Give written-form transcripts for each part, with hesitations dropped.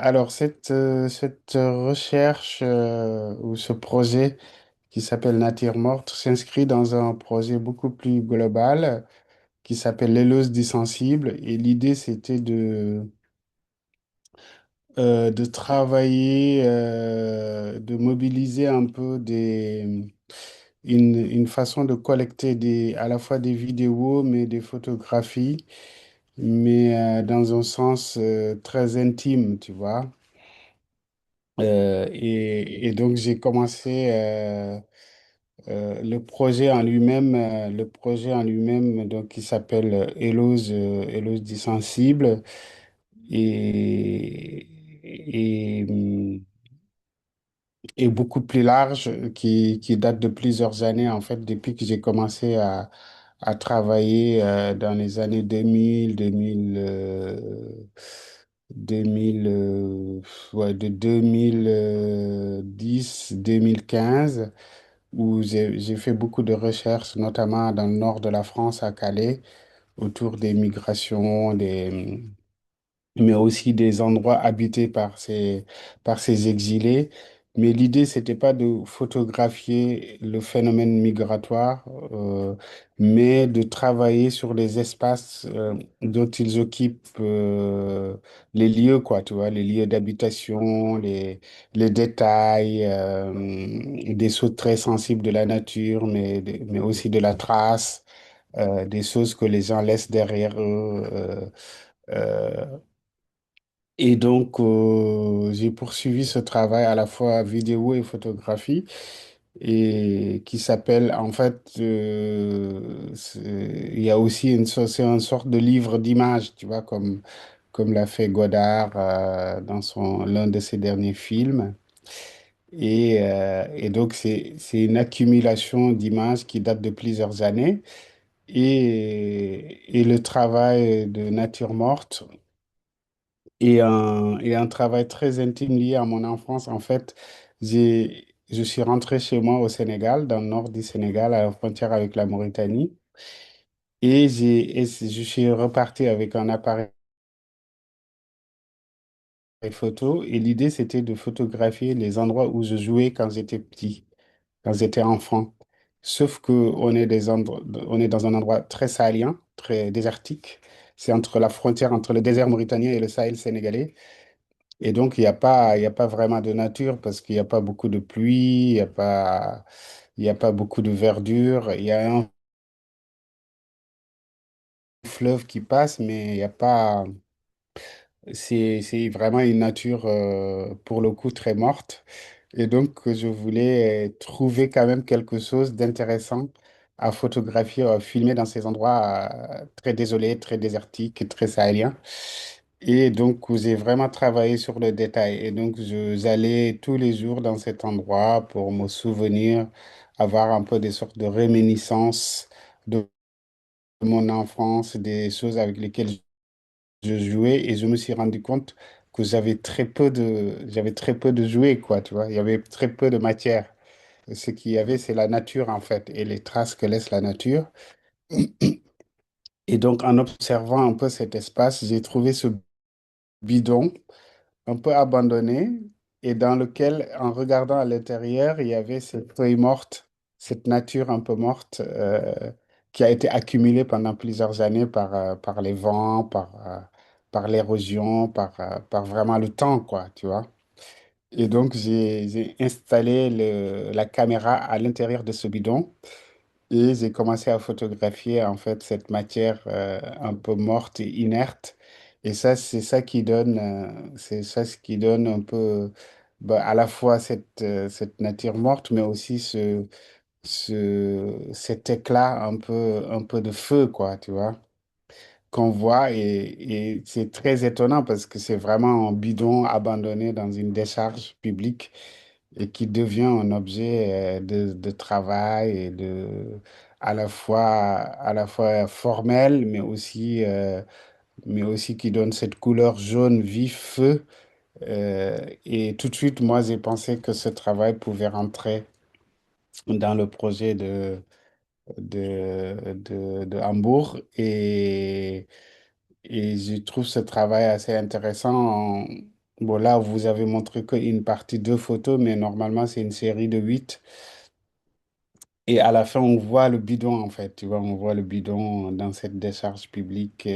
Alors, cette recherche ou ce projet qui s'appelle Nature morte s'inscrit dans un projet beaucoup plus global qui s'appelle l'élose des sensibles. Et l'idée, c'était de travailler, de mobiliser un peu une façon de collecter à la fois des vidéos, mais des photographies, mais dans un sens très intime, tu vois. Et donc j'ai commencé le projet en lui-même, donc qui s'appelle Élose dit sensible et, et beaucoup plus large, qui date de plusieurs années en fait depuis que j'ai commencé à travailler dans les années 2000, ouais, de 2010-2015, où j'ai fait beaucoup de recherches, notamment dans le nord de la France, à Calais, autour des migrations, mais aussi des endroits habités par ces exilés. Mais l'idée, c'était pas de photographier le phénomène migratoire, mais de travailler sur les espaces dont ils occupent les lieux, quoi, tu vois, les lieux d'habitation, les détails, des choses très sensibles de la nature, mais aussi de la trace, des choses que les gens laissent derrière eux. Euh, et donc, j'ai poursuivi ce travail à la fois vidéo et photographie, et qui s'appelle, en fait, il y a aussi c'est une sorte de livre d'images, tu vois, comme l'a fait Godard dans l'un de ses derniers films. Et donc, c'est une accumulation d'images qui date de plusieurs années. Et le travail de nature morte et un travail très intime lié à mon enfance. En fait, je suis rentré chez moi au Sénégal, dans le nord du Sénégal, à la frontière avec la Mauritanie. Je suis reparti avec un appareil photo. Et l'idée, c'était de photographier les endroits où je jouais quand j'étais petit, quand j'étais enfant. Sauf que on est dans un endroit très sahélien, très désertique. C'est entre la frontière entre le désert mauritanien et le Sahel sénégalais. Et donc, il y a pas vraiment de nature parce qu'il n'y a pas beaucoup de pluie, il y a pas beaucoup de verdure. Il y a un fleuve qui passe, mais il y a pas. C'est vraiment une nature, pour le coup, très morte. Et donc, je voulais trouver quand même quelque chose d'intéressant à photographier, à filmer dans ces endroits très désolés, très désertiques, très sahéliens. Et donc, j'ai vraiment travaillé sur le détail. Et donc, j'allais tous les jours dans cet endroit pour me souvenir, avoir un peu des sortes de réminiscences de mon enfance, des choses avec lesquelles je jouais, et je me suis rendu compte que j'avais très peu de jouets, quoi, tu vois. Il y avait très peu de matière. Ce qu'il y avait, c'est la nature, en fait, et les traces que laisse la nature. Et donc, en observant un peu cet espace, j'ai trouvé ce bidon un peu abandonné et dans lequel, en regardant à l'intérieur, il y avait cette feuille morte, cette nature un peu morte qui a été accumulée pendant plusieurs années par les vents, par l'érosion, par vraiment le temps, quoi, tu vois. Et donc, j'ai installé la caméra à l'intérieur de ce bidon et j'ai commencé à photographier en fait cette matière un peu morte et inerte. Et ça, c'est ça ce qui donne un peu bah, à la fois cette nature morte, mais aussi cet éclat un peu de feu, quoi, tu vois, qu'on voit. Et c'est très étonnant parce que c'est vraiment un bidon abandonné dans une décharge publique et qui devient un objet de travail et à la fois formel, mais aussi qui donne cette couleur jaune vif feu. Et tout de suite, moi, j'ai pensé que ce travail pouvait rentrer dans le projet de Hambourg. Et je trouve ce travail assez intéressant Bon, là, vous avez montré qu'une partie de photos, mais normalement, c'est une série de 8. Et à la fin, on voit le bidon, en fait. Tu vois, on voit le bidon dans cette décharge publique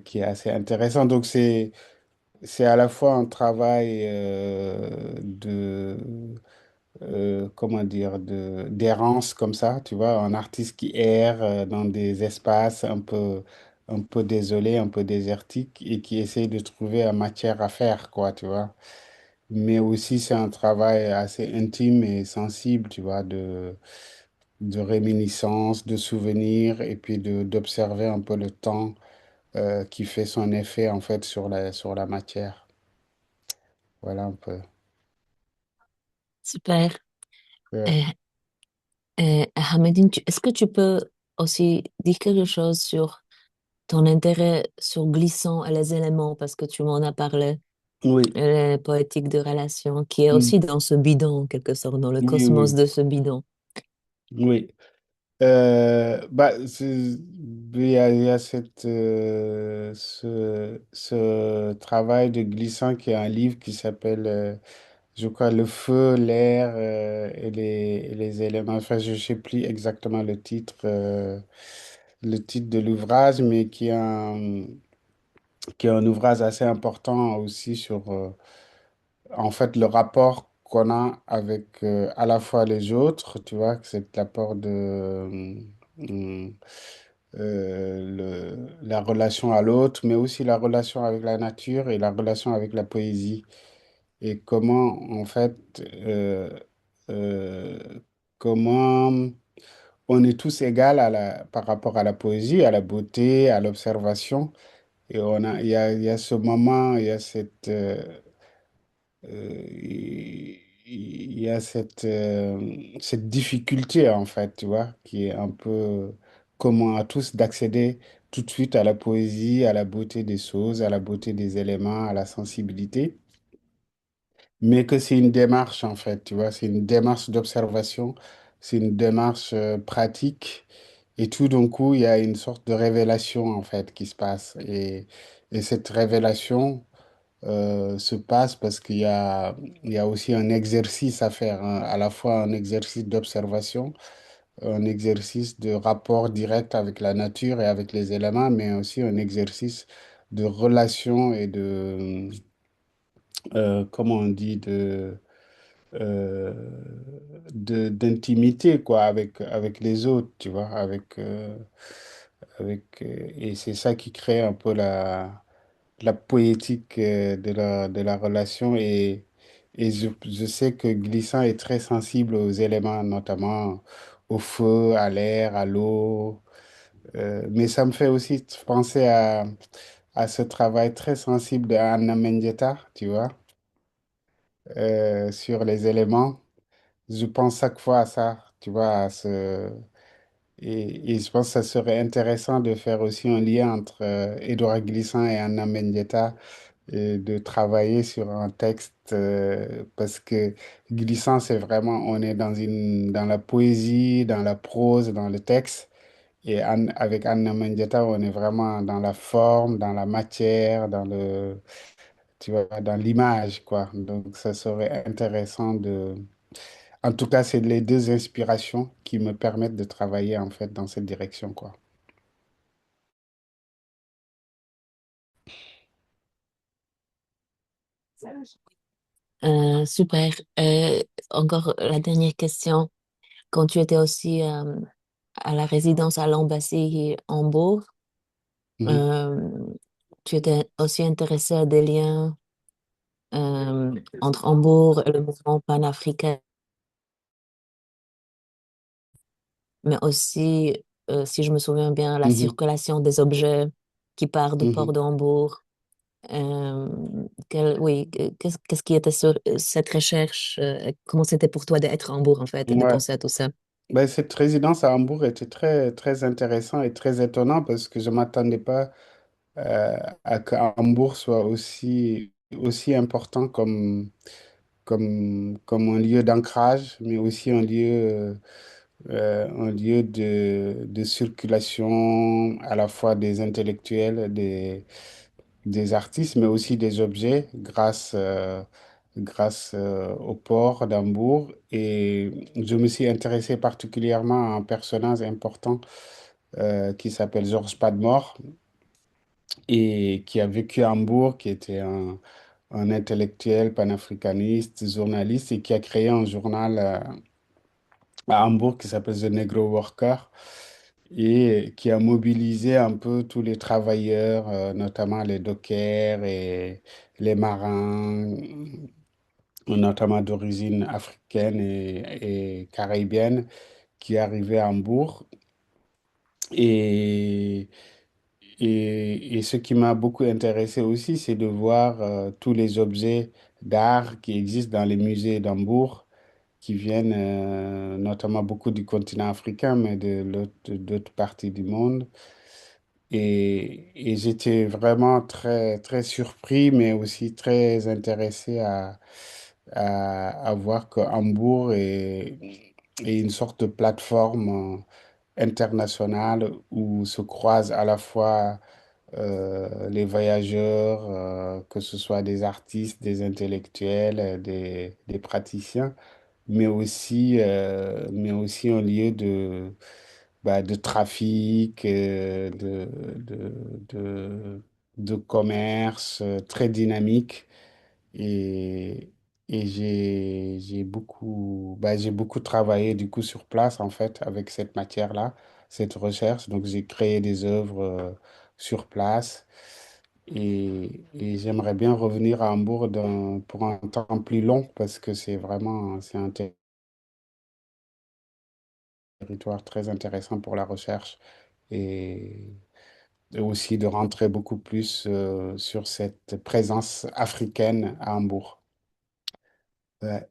qui est assez intéressant. Donc, c'est à la fois un travail comment dire, d'errance comme ça, tu vois, un artiste qui erre dans des espaces un peu désolés, un peu désertiques et qui essaye de trouver la matière à faire, quoi, tu vois. Mais aussi, c'est un travail assez intime et sensible, tu vois, de réminiscence, de souvenirs et puis d'observer un peu le temps qui fait son effet, en fait, sur la matière. Voilà un peu. Super. Ouais. Euh, Hamedine, est-ce que tu peux aussi dire quelque chose sur ton intérêt sur Glissant et les éléments, parce que tu m'en as parlé, Oui. les poétiques de relation, qui est Mm. aussi dans ce bidon, en quelque sorte, dans le Oui, cosmos oui, de ce bidon. oui. Bah, il y a ce travail de Glissant qui est un livre qui s'appelle, je crois, Le feu, l'air et les éléments. Enfin, je ne sais plus exactement le titre de l'ouvrage, mais qui est un ouvrage assez important aussi sur, en fait, le rapport qu'on a avec à la fois les autres, tu vois, que c'est l'apport de la relation à l'autre, mais aussi la relation avec la nature et la relation avec la poésie. Et comment, en fait, euh, comment on est tous égaux par rapport à la poésie, à la beauté, à l'observation. Et il y a ce moment, il y a il y a cette difficulté, en fait, tu vois, qui est un peu commun à tous d'accéder tout de suite à la poésie, à la beauté des choses, à la beauté des éléments, à la sensibilité, mais que c'est une démarche, en fait, tu vois, c'est une démarche d'observation, c'est une démarche pratique, et tout d'un coup, il y a une sorte de révélation, en fait, qui se passe. Et cette révélation, se passe parce il y a aussi un exercice à faire, hein, à la fois un exercice d'observation, un exercice de rapport direct avec la nature et avec les éléments, mais aussi un exercice de relation et comment on dit, euh, d'intimité, quoi, avec les autres, tu vois, et c'est ça qui crée un peu la poétique de la relation et je sais que Glissant est très sensible aux éléments, notamment au feu, à l'air, à l'eau. Mais ça me fait aussi penser à ce travail très sensible d'Anna Mendieta, tu vois, sur les éléments. Je pense chaque fois à ça, tu vois, et je pense que ça serait intéressant de faire aussi un lien entre Édouard Glissant et Anna Mendieta et de travailler sur un texte parce que glissant, c'est vraiment, on est dans la poésie, dans la prose, dans le texte. Et avec Anna Mendieta, on est vraiment dans la forme, dans la matière, tu vois, dans l'image, quoi. Donc, ça serait intéressant de... En tout cas, c'est les deux inspirations qui me permettent de travailler, en fait, dans cette direction, quoi. Super. Encore la dernière question. Quand tu étais aussi à la résidence à l'ambassade Hambourg, Mhm, euh, tu étais aussi intéressé à des liens entre Hambourg et le mouvement panafricain, mais aussi, si je me souviens bien, la mhm, circulation des objets qui part du port mhm. de Hambourg. Oui, qu'est-ce qui était sur cette recherche? Comment c'était pour toi d'être à Hambourg, en fait, et de Ouais. penser à tout ça? Ben, cette résidence à Hambourg était très, très intéressant et très étonnant parce que je ne m'attendais pas à que Hambourg soit aussi important comme un lieu d'ancrage, mais aussi un lieu de circulation à la fois des intellectuels, des artistes, mais aussi des objets grâce au port d'Hambourg. Et je me suis intéressé particulièrement à un personnage important qui s'appelle Georges Padmore et qui a vécu à Hambourg, qui était un intellectuel panafricaniste, journaliste et qui a créé un journal à Hambourg qui s'appelle The Negro Worker et qui a mobilisé un peu tous les travailleurs, notamment les dockers et les marins, notamment d'origine africaine et caribéenne, qui arrivaient à Hambourg. Et, et ce qui m'a beaucoup intéressé aussi, c'est de voir tous les objets d'art qui existent dans les musées d'Hambourg qui viennent notamment beaucoup du continent africain, mais d'autres parties du monde. Et j'étais vraiment très, très surpris, mais aussi très intéressé à voir que Hambourg est une sorte de plateforme internationale où se croisent à la fois les voyageurs, que ce soit des artistes, des intellectuels, des praticiens, mais aussi un lieu de trafic, de, de commerce très dynamique. Et, et j'ai beaucoup travaillé du coup sur place en fait avec cette matière-là, cette recherche. Donc j'ai créé des œuvres sur place. Et j'aimerais bien revenir à Hambourg pour un temps plus long parce que c'est un territoire très intéressant pour la recherche et, et aussi de rentrer beaucoup plus sur cette présence africaine à Hambourg. Ouais.